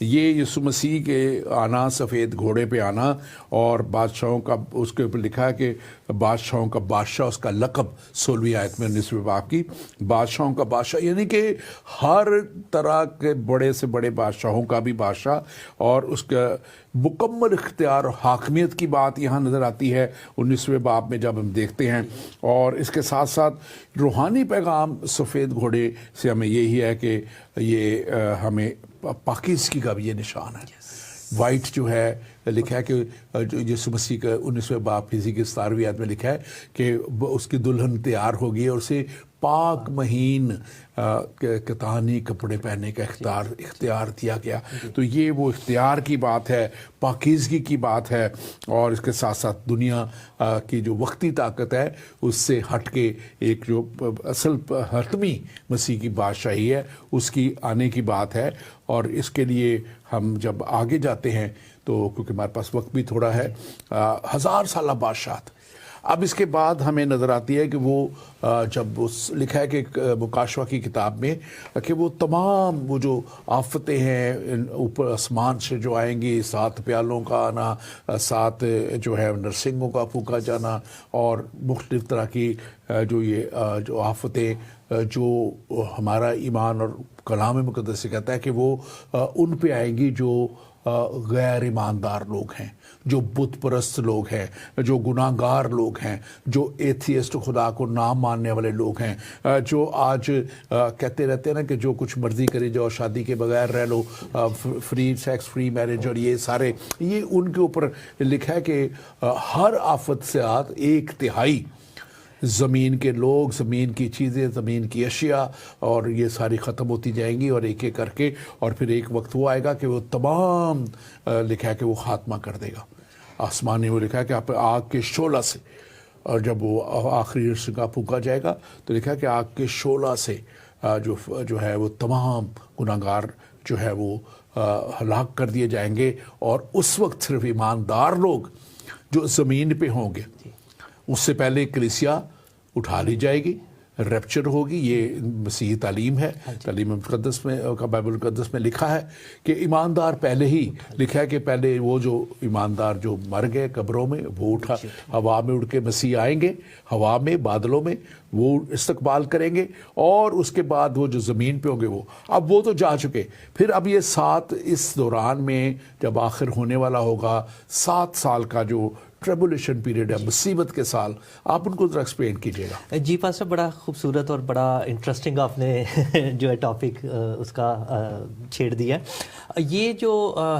یہ یسوع مسیح کے آنا, سفید گھوڑے پہ آنا, اور بادشاہوں کا, اس کے اوپر لکھا ہے کہ بادشاہوں کا بادشاہ, اس کا لقب 16ویں آیت میں 19ویں باب کی, بادشاہوں کا بادشاہ, یعنی کہ ہر طرح کے بڑے سے بڑے بادشاہوں کا بھی بادشاہ, اور اس کا مکمل اختیار اور حاکمیت کی بات یہاں نظر آتی ہے 19ویں باب میں جب ہم دیکھتے ہیں. اور اس کے ساتھ ساتھ روحانی پیغام سفید گھوڑے سے ہمیں یہی ہے کہ یہ ہمیں پاکیزگی کا بھی یہ نشان ہے. وائٹ جو ہے لکھا ہے کہ یسوع مسیح کا 19ویں باب کسی کے 17ویں آیت میں لکھا ہے کہ اس کی دلہن تیار ہوگی اور اسے پاک مہین کتانی کپڑے پہننے کا اختیار دیا گیا. تو یہ وہ اختیار کی بات ہے, پاکیزگی کی بات ہے, اور اس کے ساتھ ساتھ دنیا کی جو وقتی طاقت ہے اس سے ہٹ کے ایک جو اصل حتمی مسیح کی بادشاہی ہے اس کی آنے کی بات ہے. اور اس کے لیے ہم جب آگے جاتے ہیں تو کیونکہ ہمارے پاس وقت بھی تھوڑا ہے, 1000 سالہ بادشاہت. اب اس کے بعد ہمیں نظر آتی ہے کہ وہ جب اس لکھا ہے کہ مکاشفہ کی کتاب میں کہ وہ تمام وہ جو آفتیں ہیں اوپر آسمان سے جو آئیں گی, 7 پیالوں کا آنا, 7 جو ہے نرسنگوں کا پھونکا جانا, اور مختلف طرح کی جو یہ جو آفتیں جو ہمارا ایمان اور کلام مقدس سے کہتا ہے کہ وہ ان پہ آئیں گی جو غیر ایماندار لوگ ہیں, جو بت پرست لوگ ہیں, جو گناہ گار لوگ ہیں, جو ایتھیسٹ خدا کو نہ ماننے والے لوگ ہیں, جو آج کہتے رہتے ہیں نا کہ جو کچھ مرضی کرے جاؤ, شادی کے بغیر رہ لو, فری سیکس, فری میرج, اور یہ سارے یہ ان کے اوپر لکھا ہے کہ ہر آفت سے 1/3 زمین کے لوگ, زمین کی چیزیں, زمین کی اشیاء, اور یہ ساری ختم ہوتی جائیں گی اور ایک ایک کر کے, اور پھر ایک وقت وہ آئے گا کہ وہ تمام لکھا ہے کہ وہ خاتمہ کر دے گا. آسمان نے وہ لکھا ہے کہ آپ آگ کے شعلہ سے, اور جب وہ آخری نرسنگ کا پھونکا جائے گا تو لکھا ہے کہ آگ کے شعلہ سے جو ہے وہ تمام گناہ گار جو ہے وہ ہلاک کر دیے جائیں گے. اور اس وقت صرف ایماندار لوگ جو زمین پہ ہوں گے, اس سے پہلے کلیسیا اٹھا لی جائے گی, ریپچر ہوگی. یہ مسیحی تعلیم ہے, تعلیم مقدس میں کا بائبل مقدس میں لکھا ہے کہ ایماندار پہلے ہی لکھا ہے کہ پہلے وہ جو ایماندار جو مر گئے قبروں میں وہ اٹھا ہوا میں اڑ کے مسیح آئیں گے, ہوا میں بادلوں میں وہ استقبال کریں گے, اور اس کے بعد وہ جو زمین پہ ہوں گے اب وہ تو جا چکے. پھر اب یہ 7 اس دوران میں جب آخر ہونے والا ہوگا 7 سال کا جو ٹریبولیشن پیریڈ ہے, مصیبت کے سال, آپ ان کو ذرا ایکسپلین کیجیے گا. جی پاسٹر, بڑا خوبصورت اور بڑا انٹرسٹنگ آپ نے جو ہے ٹاپک اس کا چھیڑ دیا. یہ جو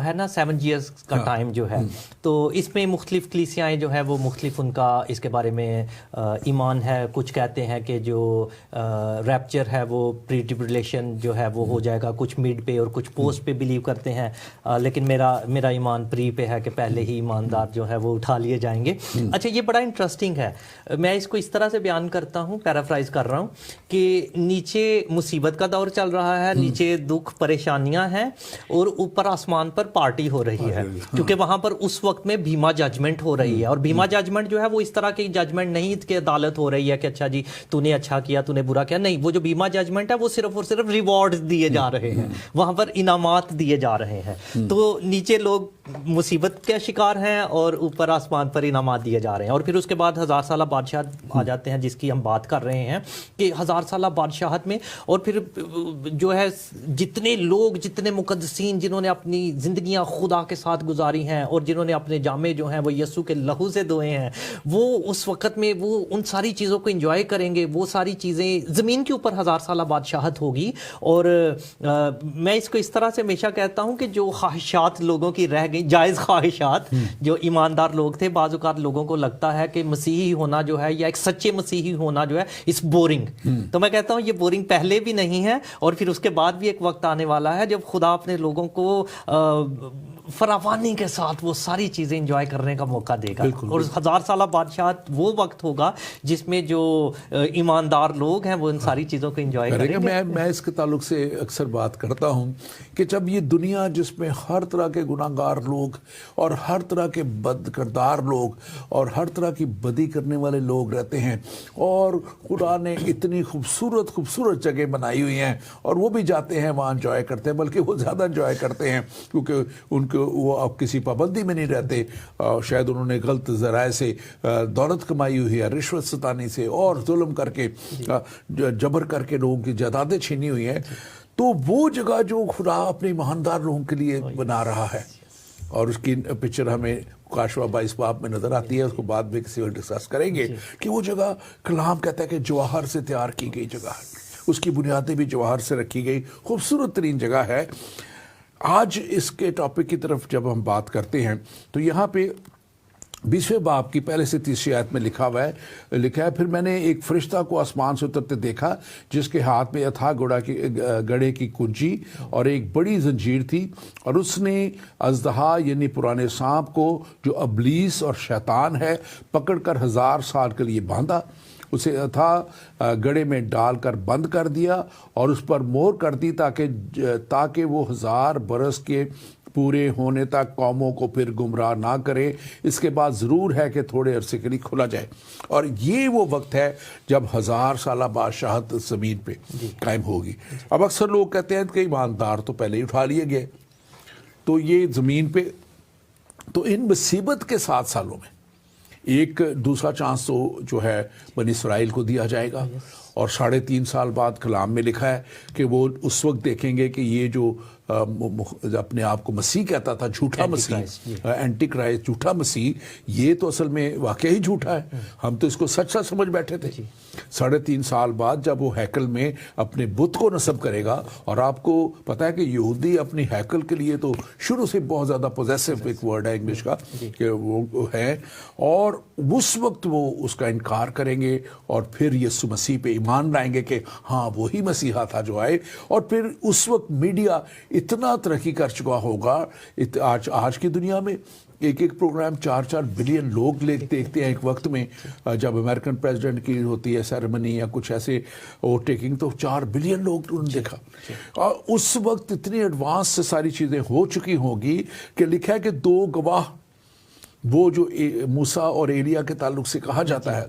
ہے نا 7 ایئرس کا ٹائم جو ہے, تو اس میں مختلف کلیسیاں جو ہے وہ مختلف ان کا اس کے بارے میں ایمان ہے. کچھ کہتے ہیں کہ جو ریپچر ہے وہ پری ٹریبولیشن جو ہے وہ ہو جائے گا, کچھ مڈ پہ اور کچھ پوسٹ پہ بلیو کرتے ہیں, لیکن میرا ایمان پری پہ ہے کہ پہلے ہی ایماندار جو ہے وہ اٹھا لیے جائیں گے. اچھا, یہ بڑا انٹرسٹنگ ہے. میں اس کو اس طرح سے بیان کرتا ہوں, پیرافرائز کر رہا ہوں, کہ نیچے مصیبت کا دور چل رہا ہے, نیچے دکھ پریشانیاں ہیں, اور اوپر آسمان پر پارٹی ہو رہی ہے, کیونکہ وہاں پر اس وقت میں بھیما ججمنٹ ہو رہی ہے. اور بھیما ججمنٹ جو ہے وہ اس طرح کی ججمنٹ نہیں کہ عدالت ہو رہی ہے کہ اچھا جی تو نے اچھا کیا, تو نے برا کیا. نہیں, وہ جو بھیما ججمنٹ ہے وہ صرف اور صرف ریوارڈ دیے جا رہے ہیں, وہاں پر انعامات دیے جا رہے ہیں. تو نیچے لوگ مصیبت کے شکار ہیں اور اوپر آسمان پر انعامات دیے جا رہے ہیں. اور پھر اس کے بعد 1000 سالہ بادشاہت آ جاتے ہیں جس کی ہم بات کر رہے ہیں, کہ 1000 سالہ بادشاہت میں اور پھر جو ہے جتنے لوگ, جتنے مقدسین جنہوں نے اپنی زندگیاں خدا کے ساتھ گزاری ہیں اور جنہوں نے اپنے جامے جو ہیں وہ یسوع کے لہو سے دھوئے ہیں, وہ اس وقت میں وہ ان ساری چیزوں کو انجوائے کریں گے. وہ ساری چیزیں زمین کے اوپر 1000 سالہ بادشاہت ہوگی. اور میں اس کو اس طرح سے ہمیشہ کہتا ہوں کہ جو خواہشات لوگوں کی رہ گئی, جائز خواہشات, جو ایماندار لوگ تھے, بعض اوقات لوگوں کو لگتا ہے کہ مسیحی ہونا جو ہے یا ایک سچے مسیحی ہونا جو ہے اس بورنگ. تو میں کہتا ہوں یہ بورنگ پہلے بھی نہیں ہے, اور پھر اس کے بعد بھی ایک وقت آنے والا ہے جب خدا اپنے لوگوں کو فراوانی کے ساتھ وہ ساری چیزیں انجوائے کرنے کا موقع دے گا. اور 1000 سالہ بادشاہت وہ وقت ہوگا جس میں جو ایماندار لوگ ہیں وہ ان ساری چیزوں کو انجوائے کریں گے. میں اس کے تعلق سے اکثر بات کرتا ہوں کہ جب یہ دنیا جس میں ہر طرح کے گناہ گار لوگ اور ہر طرح کے بد کردار لوگ اور ہر طرح کی بدی کرنے والے لوگ رہتے ہیں، اور خدا نے اتنی خوبصورت خوبصورت جگہ بنائی ہوئی ہیں اور وہ بھی جاتے ہیں وہاں انجوائے کرتے ہیں، بلکہ وہ زیادہ انجوائے کرتے ہیں کیونکہ ان کو وہ اب کسی پابندی میں نہیں رہتے. شاید انہوں نے غلط ذرائع سے دولت کمائی ہوئی ہے، رشوت ستانی سے اور ظلم کر کے جبر کر کے لوگوں کی جائیدادیں چھینی ہوئی ہیں. تو وہ جگہ جو خدا اپنے ایماندار لوگوں کے لیے بنا رہا ہے، اور اس کی پکچر ہمیں کاشوا 22 باب میں نظر آتی ہے، اس کو بعد میں کسی وقت ڈسکس کریں گے کہ وہ جگہ کلام کہتا ہے کہ جواہر سے تیار کی گئی جگہ ہے، اس کی بنیادیں بھی جواہر سے رکھی گئی، خوبصورت ترین جگہ ہے. آج اس کے ٹاپک کی طرف جب ہم بات کرتے ہیں تو یہاں پہ 20ویں باب کی پہلے سے 30 آیت میں لکھا ہے پھر میں نے ایک فرشتہ کو آسمان سے اترتے دیکھا جس کے ہاتھ میں اتھا گڑھے کی کنجی اور ایک بڑی زنجیر تھی، اور اس نے اژدہا یعنی پرانے سانپ کو جو ابلیس اور شیطان ہے پکڑ کر 1000 سال کے لیے باندھا، اسے اتھا گڑھے میں ڈال کر بند کر دیا اور اس پر مہر کر دی تاکہ وہ 1000 برس کے پورے ہونے تک قوموں کو پھر گمراہ نہ کرے. اس کے بعد ضرور ہے کہ تھوڑے عرصے کے لیے کھلا جائے. اور یہ وہ وقت ہے جب 1000 سالہ بادشاہت زمین پہ قائم ہوگی. اب اکثر لوگ کہتے ہیں کہ ایماندار تو پہلے ہی اٹھا لیے گئے، تو یہ زمین پہ تو ان مصیبت کے 7 سالوں میں ایک دوسرا چانس تو جو ہے بنی اسرائیل کو دیا جائے گا. اور 3.5 سال بعد کلام میں لکھا ہے کہ وہ اس وقت دیکھیں گے کہ یہ جو اپنے آپ کو مسیح کہتا تھا، جھوٹا مسیح، اینٹی کرائسٹ، جھوٹا مسیح، یہ تو اصل میں واقعی ہجھوٹا ہے. ہم تو اس کو سچ سمجھ بیٹھے تھے. 3.5 سال بعد جب وہ ہیکل میں اپنے بت کو نصب کرے گا، اور آپ کو پتا ہے کہ یہودی اپنی ہیکل کے لیے تو شروع سے بہت زیادہ پوزیسو ایک ورڈ ہے انگلش کا کہ وہ ہے، اور اس وقت وہ اس کا انکار کریں گے اور پھر یسوع مسیح پہ ایمان لائیں گے کہ ہاں وہی مسیحا تھا جو آئے. اور پھر اس وقت میڈیا اتنا ترقی کر چکا ہوگا. آج کی دنیا میں ایک پروگرام 4 بلین لوگ دیکھتے ہیں ایک وقت میں. جب امریکن پریزیڈنٹ کی ہوتی ہے سیریمنی یا کچھ ایسے اوور ٹیکنگ تو 4 بلین لوگ انہوں نے دیکھا. اور اس وقت اتنی ایڈوانس سے ساری چیزیں ہو چکی ہوں گی کہ لکھا ہے کہ 2 گواہ وہ جو موسیٰ اور ایلیا کے تعلق سے کہا جاتا ہے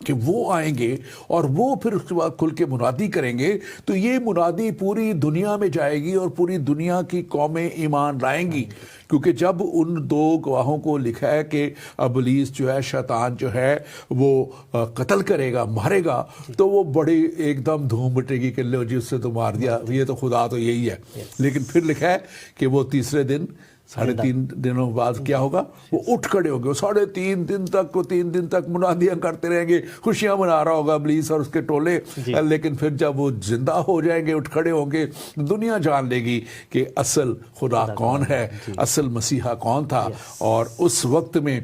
کہ وہ آئیں گے اور وہ پھر اس کے بعد کھل کے منادی کریں گے. تو یہ منادی پوری دنیا میں جائے گی اور پوری دنیا کی قومیں ایمان لائیں گی، کیونکہ جب ان 2 گواہوں کو لکھا ہے کہ ابلیس جو ہے، شیطان جو ہے، وہ قتل کرے گا، مارے گا، تو وہ بڑی ایک دم دھوم مٹے گی کہ لو جی اس سے تو مار دیا، یہ تو خدا تو یہی ہے. لیکن پھر لکھا ہے کہ وہ تیسرے دن 3.5 دنوں بعد کیا ہوگا، وہ اٹھ کھڑے ہوں گے. 3.5 دن تک وہ 3 دن تک منادیاں کرتے رہیں گے، خوشیاں منا رہا ہوگا ابلیس اور اس کے ٹولے. لیکن پھر جب وہ زندہ ہو جائیں گے، اٹھ کھڑے ہوں گے، دنیا جان لے گی کہ اصل خدا کون ہے، اصل مسیحا کون تھا. اور اس وقت میں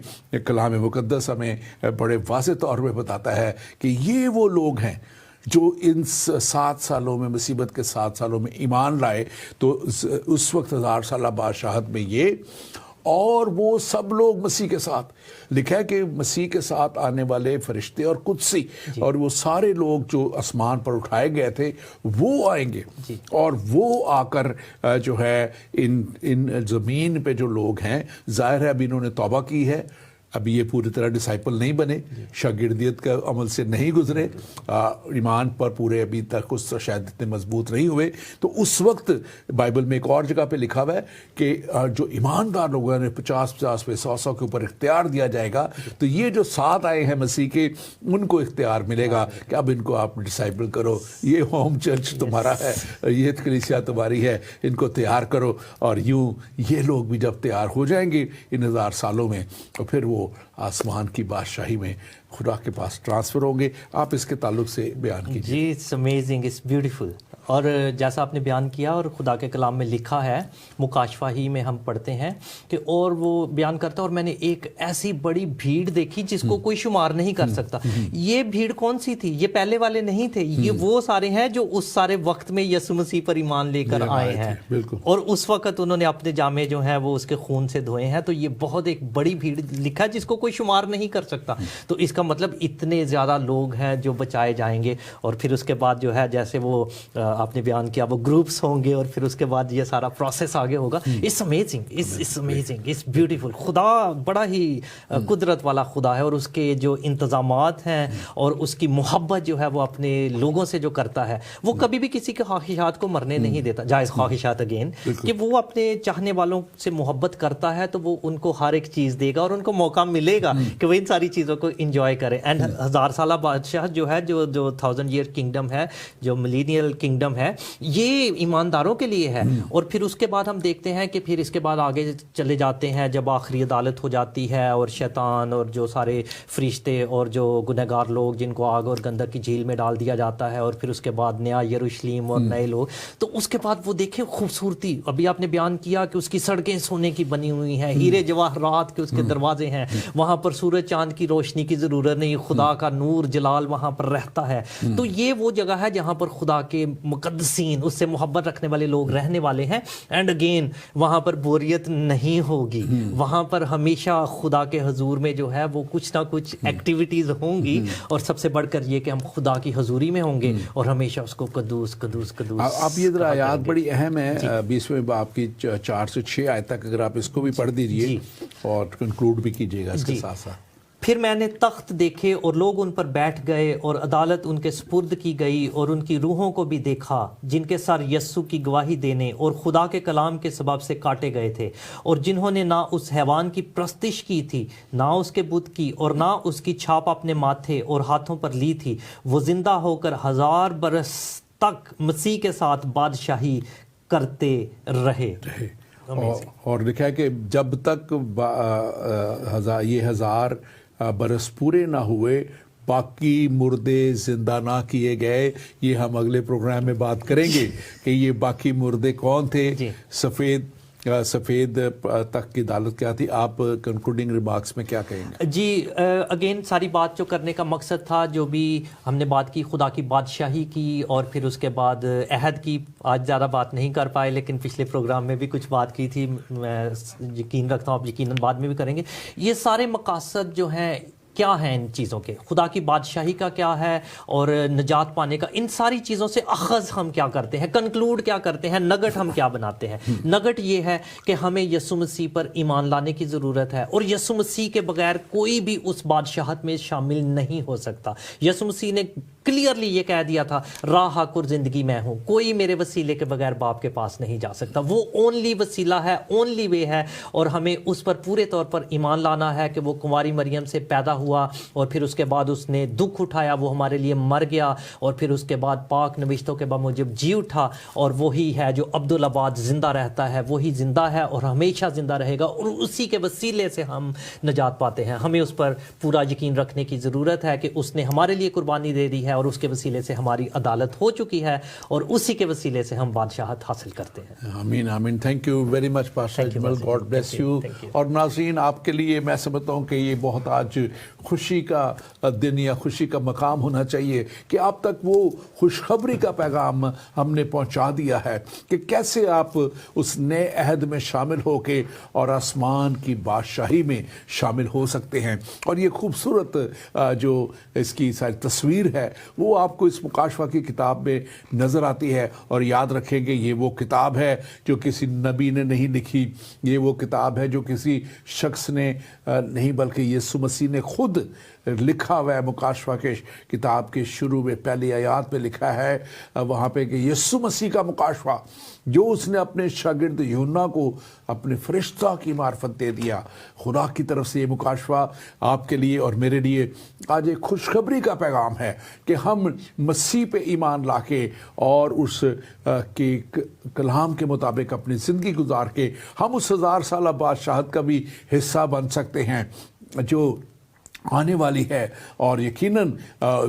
کلام مقدس ہمیں بڑے واضح طور پہ بتاتا ہے کہ یہ وہ لوگ ہیں جو ان 7 سالوں میں، مصیبت کے 7 سالوں میں ایمان لائے. تو اس وقت 1000 سالہ بادشاہت میں یہ، اور وہ سب لوگ مسیح کے ساتھ، لکھا ہے کہ مسیح کے ساتھ آنے والے فرشتے اور قدسی اور وہ سارے لوگ جو آسمان پر اٹھائے گئے تھے وہ آئیں گے. اور وہ آ کر جو ہے ان زمین پہ جو لوگ ہیں، ظاہر ہے ابھی انہوں نے توبہ کی ہے، ابھی یہ پوری طرح ڈسائپل نہیں بنے، شاگردیت کا عمل سے نہیں گزرے، ایمان پر پورے ابھی تک اس شاید اتنے مضبوط نہیں ہوئے. تو اس وقت بائبل میں ایک اور جگہ پہ لکھا ہوا ہے کہ جو ایماندار لوگوں نے 50 پہ 100 کے اوپر اختیار دیا جائے گا. تو یہ جو 7 آئے ہیں مسیح کے، ان کو اختیار ملے گا کہ اب ان کو آپ ڈسائپل کرو، یہ ہوم چرچ تمہارا ہے، یہ کلیسیا تمہاری ہے، ان کو تیار کرو. اور یوں یہ لوگ بھی جب تیار ہو جائیں گے ان 1000 سالوں میں، تو پھر وہ آسمان کی بادشاہی میں خدا کے پاس ٹرانسفر ہوں گے. آپ اس کے تعلق سے بیان کیجیے. جی اٹس امیزنگ، اٹس بیوٹیفل. اور جیسا آپ نے بیان کیا اور خدا کے کلام میں لکھا ہے، مکاشفہ ہی میں ہم پڑھتے ہیں کہ اور وہ بیان کرتا ہے، اور میں نے ایک ایسی بڑی بھیڑ دیکھی جس کو کوئی شمار نہیں کر سکتا. یہ بھیڑ کون سی تھی؟ یہ پہلے والے نہیں تھے، یہ وہ سارے ہیں جو اس سارے وقت میں یسوع مسیح پر ایمان لے کر آئے ہیں. اور اس وقت انہوں نے اپنے جامے جو ہیں وہ اس کے خون سے دھوئے ہیں. تو یہ بہت ایک بڑی بھیڑ لکھا ہے جس کو کوئی شمار نہیں کر سکتا. تو اس کا مطلب اتنے زیادہ لوگ ہیں جو بچائے جائیں گے. اور پھر اس کے بعد جو ہے جیسے وہ آپ نے بیان کیا، وہ گروپس ہوں گے، اور پھر اس کے بعد یہ سارا پروسیس آگے ہوگا. It's amazing, it's amazing, it's beautiful. خدا بڑا ہی قدرت والا خدا ہے، اور اس کے جو انتظامات ہیں اور اس کی محبت جو ہے وہ اپنے لوگوں سے جو کرتا ہے، وہ کبھی بھی کسی کے خواہشات کو مرنے نہیں دیتا. جائز خواہشات اگین، کہ وہ اپنے چاہنے والوں سے محبت کرتا ہے تو وہ ان کو ہر ایک چیز دے گا اور ان کو موقع ملے گا کہ وہ ان ساری چیزوں کو انجوائے کریں. اینڈ 1000 سالہ بادشاہ جو ہے، جو 1000 ایئر کنگڈم ہے، جو ملینیل کنگڈم ہے، یہ ایمانداروں کے لیے ہے. اور پھر اس کے بعد ہم دیکھتے ہیں کہ پھر اس کے بعد آگے چلے جاتے ہیں جب آخری عدالت ہو جاتی ہے، اور شیطان اور جو سارے فرشتے اور جو گنہگار لوگ جن کو آگ اور گندک کی جھیل میں ڈال دیا جاتا ہے، اور پھر اس کے بعد نیا یروشلم اور نئے لوگ. تو اس کے بعد وہ دیکھیں خوبصورتی، ابھی آپ نے بیان کیا کہ اس کی سڑکیں سونے کی بنی ہوئی ہیں، ہیرے جواہرات کے اس کے دروازے ہیں، وہاں پر سورج چاند کی روشنی کی ضرورت نہیں، خدا کا نور جلال وہاں پر رہتا ہے. تو یہ وہ جگہ ہے جہاں پر خدا کے مقدسین، اس سے محبت رکھنے والے لوگ رہنے والے ہیں. اینڈ اگین وہاں پر بوریت نہیں ہوگی، وہاں پر ہمیشہ خدا کے حضور میں جو ہے وہ کچھ نہ کچھ ایکٹیویٹیز ہوں گی. اور سب سے بڑھ کر یہ کہ ہم خدا کی حضوری میں ہوں گے اور ہمیشہ اس کو قدوس قدوس قدوس. آپ یہ ذرا آیات بڑی اہم ہے، 20ویں باب کی 4 سے 6 آیت تک، اگر آپ اس کو بھی پڑھ دیجئے اور کنکلوڈ بھی کیجئے گا اس کے ساتھ ساتھ. پھر میں نے تخت دیکھے اور لوگ ان پر بیٹھ گئے، اور عدالت ان کے سپرد کی گئی، اور ان کی روحوں کو بھی دیکھا جن کے سر یسوع کی گواہی دینے اور خدا کے کلام کے سبب سے کاٹے گئے تھے، اور جنہوں نے نہ اس حیوان کی پرستش کی تھی، نہ اس کے بت کی، اور نہ اس کی چھاپ اپنے ماتھے اور ہاتھوں پر لی تھی. وہ زندہ ہو کر 1000 برس تک مسیح کے ساتھ بادشاہی کرتے رہے. اور لکھا ہے کہ جب تک یہ 1000 برس پورے نہ ہوئے، باقی مردے زندہ نہ کیے گئے. یہ ہم اگلے پروگرام میں بات کریں گے کہ یہ باقی مردے کون تھے. سفید تخت کی عدالت کیا تھی. آپ کنکلوڈنگ ریمارکس میں کیا کہیں گے؟ جی اگین ساری بات جو کرنے کا مقصد تھا، جو بھی ہم نے بات کی خدا کی بادشاہی کی، اور پھر اس کے بعد عہد کی. آج زیادہ بات نہیں کر پائے، لیکن پچھلے پروگرام میں بھی کچھ بات کی تھی. میں یقین رکھتا ہوں آپ یقیناً بعد میں بھی کریں گے. یہ سارے مقاصد جو ہیں کیا ہیں ان چیزوں کے، خدا کی بادشاہی کا کیا ہے اور نجات پانے کا، ان ساری چیزوں سے اخذ ہم کیا کرتے ہیں، کنکلوڈ کیا کرتے ہیں، نگٹ ہم کیا بناتے ہیں. نگٹ یہ ہے کہ ہمیں یسوع مسیح پر ایمان لانے کی ضرورت ہے، اور یسوع مسیح کے بغیر کوئی بھی اس بادشاہت میں شامل نہیں ہو سکتا. یسوع مسیح نے کلیئرلی یہ کہہ دیا تھا، راہ حق اور زندگی میں ہوں، کوئی میرے وسیلے کے بغیر باپ کے پاس نہیں جا سکتا. وہ اونلی وسیلہ ہے، اونلی وے ہے، اور ہمیں اس پر پورے طور پر ایمان لانا ہے کہ وہ کنواری مریم سے پیدا ہوا، اور پھر اس کے بعد اس نے دکھ اٹھایا، وہ ہمارے لیے مر گیا، اور پھر اس کے بعد پاک نوشتوں کے بموجب جی اٹھا، اور وہی ہے جو عبدالآباد زندہ رہتا ہے، وہی زندہ ہے اور ہمیشہ زندہ رہے گا، اور اسی کے وسیلے سے ہم نجات پاتے ہیں. ہمیں اس پر پورا یقین رکھنے کی ضرورت ہے کہ اس نے ہمارے لیے قربانی دے دی ہے، اور اس کے وسیلے سے ہماری عدالت ہو چکی ہے، اور اسی کے وسیلے سے ہم بادشاہت حاصل کرتے ہیں. آمین آمین. Thank you very much pastor Ajmal, God bless you. اور ناظرین، آپ کے لیے میں سمجھتا ہوں کہ یہ بہت آج خوشی کا دن یا خوشی کا مقام ہونا چاہیے کہ آپ تک وہ خوشخبری کا پیغام ہم نے پہنچا دیا ہے کہ کیسے آپ اس نئے عہد میں شامل ہو کے اور آسمان کی بادشاہی میں شامل ہو سکتے ہیں. اور یہ خوبصورت جو اس کی ساری تصویر ہے وہ آپ کو اس مکاشفہ کی کتاب میں نظر آتی ہے. اور یاد رکھیں گے یہ وہ کتاب ہے جو کسی نبی نے نہیں لکھی، یہ وہ کتاب ہے جو کسی شخص نے نہیں بلکہ یسوع مسیح نے خود لکھا ہوا ہے. مکاشفہ کے کتاب کے شروع میں پہلی آیات میں لکھا ہے وہاں پہ کہ یسوع مسیح کا مکاشفہ جو اس نے اپنے شاگرد یوحنا کو اپنے فرشتہ کی معرفت دے دیا. خدا کی طرف سے یہ مکاشفہ آپ کے لیے اور میرے لیے آج ایک خوشخبری کا پیغام ہے کہ ہم مسیح پہ ایمان لا کے اور اس کے کلام کے مطابق اپنی زندگی گزار کے ہم اس 1000 سالہ بادشاہت کا بھی حصہ بن سکتے ہیں جو آنے والی ہے، اور یقیناً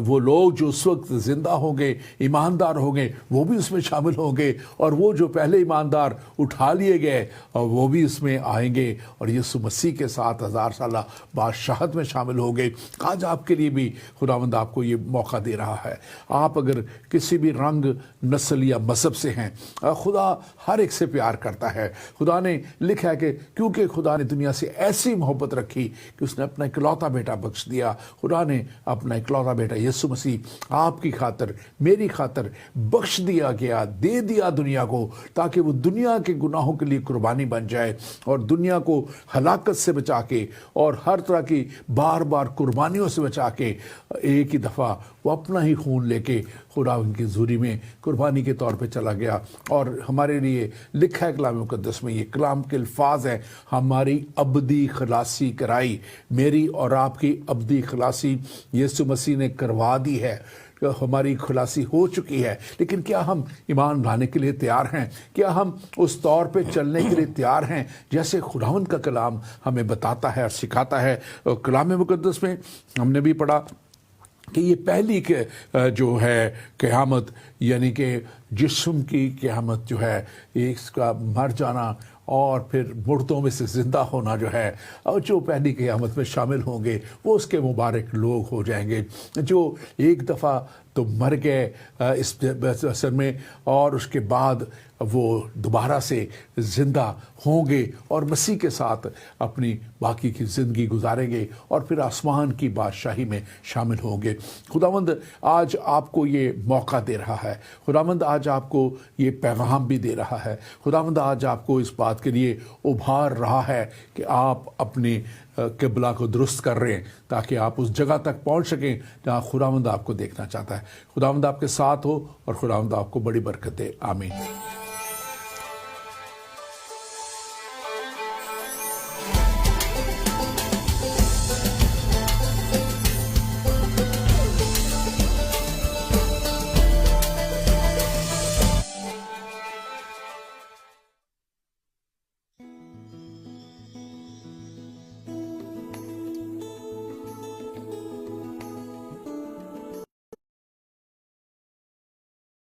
وہ لوگ جو اس وقت زندہ ہوں گے، ایماندار ہوں گے، وہ بھی اس میں شامل ہوں گے، اور وہ جو پہلے ایماندار اٹھا لیے گئے وہ بھی اس میں آئیں گے اور یسوع مسیح کے ساتھ 1000 سالہ بادشاہت میں شامل ہوں گے۔ آج آپ کے لیے بھی خداوند آپ کو یہ موقع دے رہا ہے۔ آپ اگر کسی بھی رنگ، نسل یا مذہب سے ہیں، خدا ہر ایک سے پیار کرتا ہے۔ خدا نے لکھا ہے کہ کیونکہ خدا نے دنیا سے ایسی محبت رکھی کہ اس نے اپنا اکلوتا بیٹا بخش دیا۔ خدا نے اپنا اکلوتا بیٹا یسوع مسیح آپ کی خاطر، میری خاطر بخش دیا گیا، دے دیا دنیا کو، تاکہ وہ دنیا کے گناہوں کے لیے قربانی بن جائے اور دنیا کو ہلاکت سے بچا کے اور ہر طرح کی بار بار قربانیوں سے بچا کے ایک ہی دفعہ وہ اپنا ہی خون لے کے خدا ان کی حضوری میں قربانی کے طور پہ چلا گیا۔ اور ہمارے لیے لکھا ہے کلام مقدس میں، یہ کلام کے الفاظ ہیں، ہماری ابدی خلاصی کرائی۔ میری اور آپ کی ابدی خلاصی یسوع مسیح نے کروا دی ہے، ہماری خلاصی ہو چکی ہے۔ لیکن کیا ہم ایمان لانے کے لیے تیار ہیں؟ کیا ہم اس طور پہ چلنے کے لیے تیار ہیں جیسے خداوند کا کلام ہمیں بتاتا ہے اور سکھاتا ہے؟ کلام مقدس میں ہم نے بھی پڑھا کہ یہ پہلی جو ہے قیامت، یعنی کہ جسم کی قیامت جو ہے، اس کا مر جانا اور پھر مردوں میں سے زندہ ہونا جو ہے، اور جو پہلی قیامت میں شامل ہوں گے وہ اس کے مبارک لوگ ہو جائیں گے، جو ایک دفعہ تو مر گئے اس اثر میں، اور اس کے بعد وہ دوبارہ سے زندہ ہوں گے اور مسیح کے ساتھ اپنی باقی کی زندگی گزاریں گے اور پھر آسمان کی بادشاہی میں شامل ہوں گے۔ خداوند آج آپ کو یہ موقع دے رہا ہے، خداوند آج آپ کو یہ پیغام بھی دے رہا ہے، خداوند آج آپ کو اس بات کے لیے ابھار رہا ہے کہ آپ اپنے قبلہ کو درست کر رہے ہیں تاکہ آپ اس جگہ تک پہنچ سکیں جہاں خداوند آپ کو دیکھنا چاہتا ہے۔ خداوند آپ کے ساتھ ہو اور خداوند آپ کو بڑی برکت دے۔ آمین۔